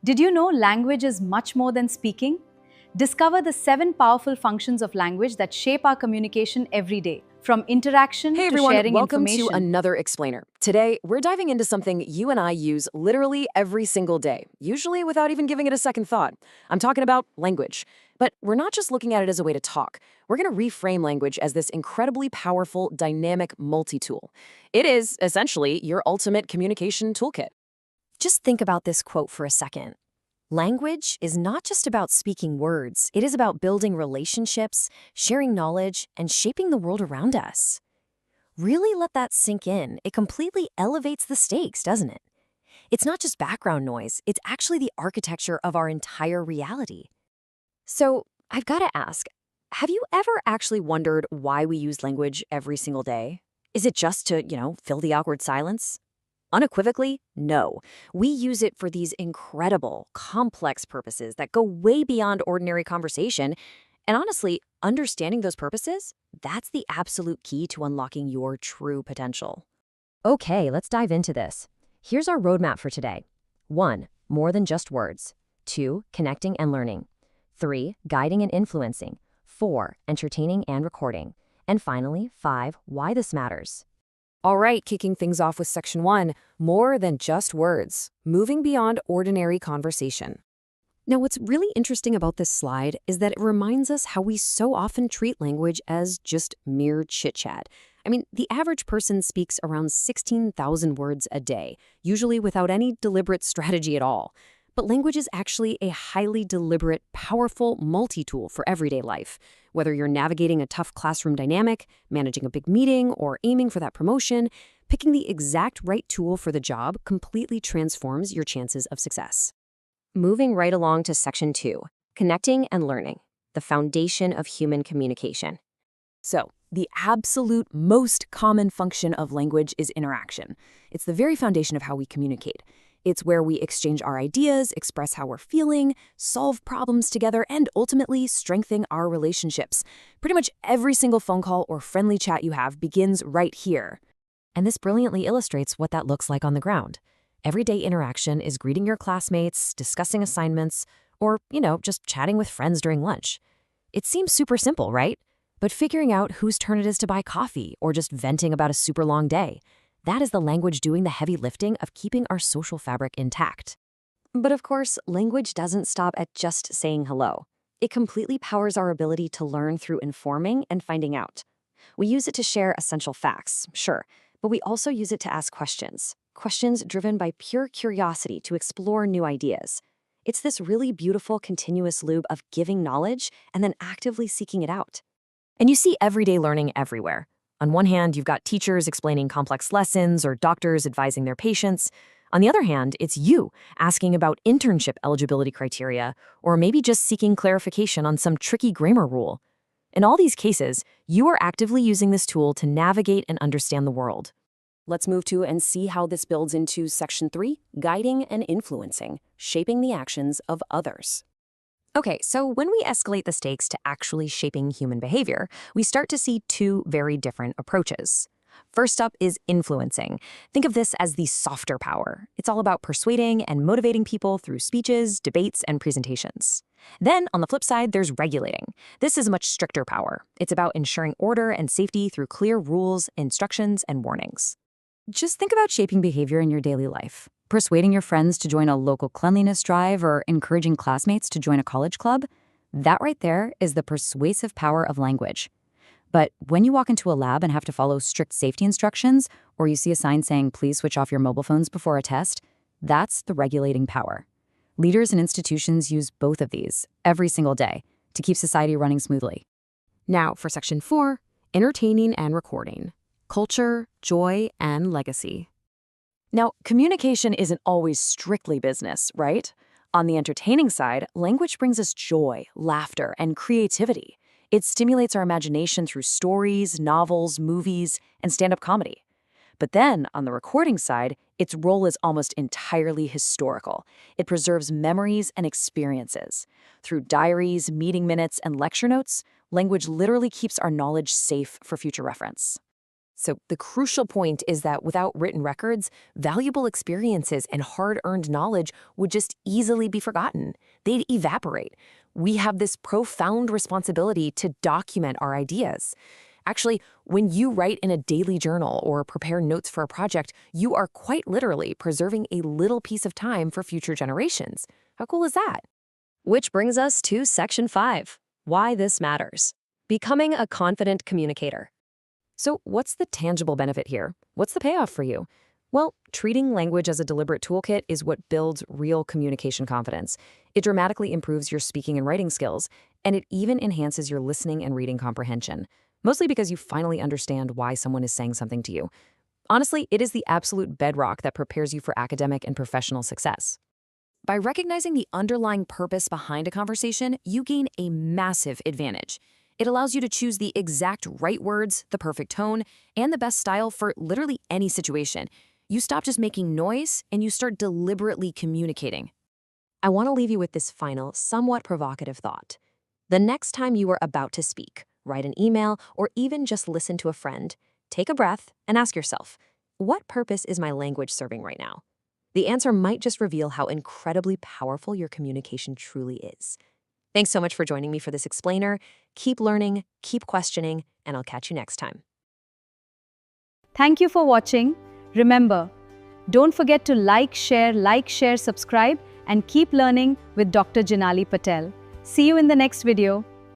Did you know language is much more than speaking? Discover the 7 powerful functions of language that shape our communication every day, from interaction Hey to everyone, sharing welcome to information. another explainer. Today, we're diving into something you and I use literally every single day, usually without even giving it a second thought. I'm talking about language. But we're not just looking at it as a way to talk. We're going to reframe language as this incredibly powerful, dynamic multi-tool. It is, essentially, your ultimate communication toolkit. Just think about this quote for a second. Language is not just about speaking words, it is about building relationships, sharing knowledge, and shaping the world around us. Really let that sink in. It completely elevates the stakes, doesn't it? It's not just background noise, it's actually the architecture of our entire reality. So, I've got to ask, have you ever actually wondered why we use language every single day? Is it just to, fill the awkward silence? Unequivocally, no. We use it for these incredible, complex purposes that go way beyond ordinary conversation. And honestly, understanding those purposes, that's the absolute key to unlocking your true potential. Okay, let's dive into this. Here's our roadmap for today. 1. More than just words. 2. Connecting and learning. 3. Guiding and influencing. 4. Entertaining and recording. And finally, 5. Why this matters. All right, kicking things off with section 1, more than just words, moving beyond ordinary conversation. Now, what's really interesting about this slide is that it reminds us how we so often treat language as just mere chit-chat. I mean, the average person speaks around 16,000 words a day, usually without any deliberate strategy at all. But language is actually a highly deliberate, powerful multi-tool for everyday life. Whether you're navigating a tough classroom dynamic, managing a big meeting, or aiming for that promotion, picking the exact right tool for the job completely transforms your chances of success. Moving right along to section 2, connecting and learning, the foundation of human communication. So, the absolute most common function of language is interaction. It's the very foundation of how we communicate. It's where we exchange our ideas, express how we're feeling, solve problems together, and ultimately strengthen our relationships. Pretty much every single phone call or friendly chat you have begins right here. And this brilliantly illustrates what that looks like on the ground. Everyday interaction is greeting your classmates, discussing assignments, or, just chatting with friends during lunch. It seems super simple, right? But figuring out whose turn it is to buy coffee or just venting about a super long day, that is the language doing the heavy lifting of keeping our social fabric intact. But of course, language doesn't stop at just saying hello. It completely powers our ability to learn through informing and finding out. We use it to share essential facts, sure, but we also use it to ask questions. Questions driven by pure curiosity to explore new ideas. It's this really beautiful continuous loop of giving knowledge and then actively seeking it out. And you see everyday learning everywhere. On one hand, you've got teachers explaining complex lessons or doctors advising their patients. On the other hand, it's you asking about internship eligibility criteria or maybe just seeking clarification on some tricky grammar rule. In all these cases, you are actively using this tool to navigate and understand the world. Let's move to and see how this builds into section 3, guiding and influencing, shaping the actions of others. Okay, so when we escalate the stakes to actually shaping human behavior, we start to see 2 very different approaches. First up is influencing. Think of this as the softer power. It's all about persuading and motivating people through speeches, debates, and presentations. Then, on the flip side, there's regulating. This is a much stricter power. It's about ensuring order and safety through clear rules, instructions, and warnings. Just think about shaping behavior in your daily life. Persuading your friends to join a local cleanliness drive or encouraging classmates to join a college club, that right there is the persuasive power of language. But when you walk into a lab and have to follow strict safety instructions, or you see a sign saying, please switch off your mobile phones before a test, that's the regulating power. Leaders and institutions use both of these every single day to keep society running smoothly. Now for section 4, entertaining and recording, culture, joy, and legacy. Now, communication isn't always strictly business, right? On the entertaining side, language brings us joy, laughter, and creativity. It stimulates our imagination through stories, novels, movies, and stand-up comedy. But then, on the recording side, its role is almost entirely historical. It preserves memories and experiences. Through diaries, meeting minutes, and lecture notes, language literally keeps our knowledge safe for future reference. So the crucial point is that without written records, valuable experiences and hard-earned knowledge would just easily be forgotten. They'd evaporate. We have this profound responsibility to document our ideas. Actually, when you write in a daily journal or prepare notes for a project, you are quite literally preserving a little piece of time for future generations. How cool is that? Which brings us to Section 5, Why This Matters. Becoming a confident communicator. So what's the tangible benefit here? What's the payoff for you? Well, treating language as a deliberate toolkit is what builds real communication confidence. It dramatically improves your speaking and writing skills, and it even enhances your listening and reading comprehension, mostly because you finally understand why someone is saying something to you. Honestly, it is the absolute bedrock that prepares you for academic and professional success. By recognizing the underlying purpose behind a conversation, you gain a massive advantage. It allows you to choose the exact right words, the perfect tone, and the best style for literally any situation. You stop just making noise, and you start deliberately communicating. I want to leave you with this final, somewhat provocative thought. The next time you are about to speak, write an email, or even just listen to a friend, take a breath and ask yourself, what purpose is my language serving right now? The answer might just reveal how incredibly powerful your communication truly is. Thanks so much for joining me for this explainer. Keep learning, keep questioning, and I'll catch you next time. Thank you for watching. Remember, don't forget to like, share, subscribe, and keep learning with Dr. Jinali Patel. See you in the next video.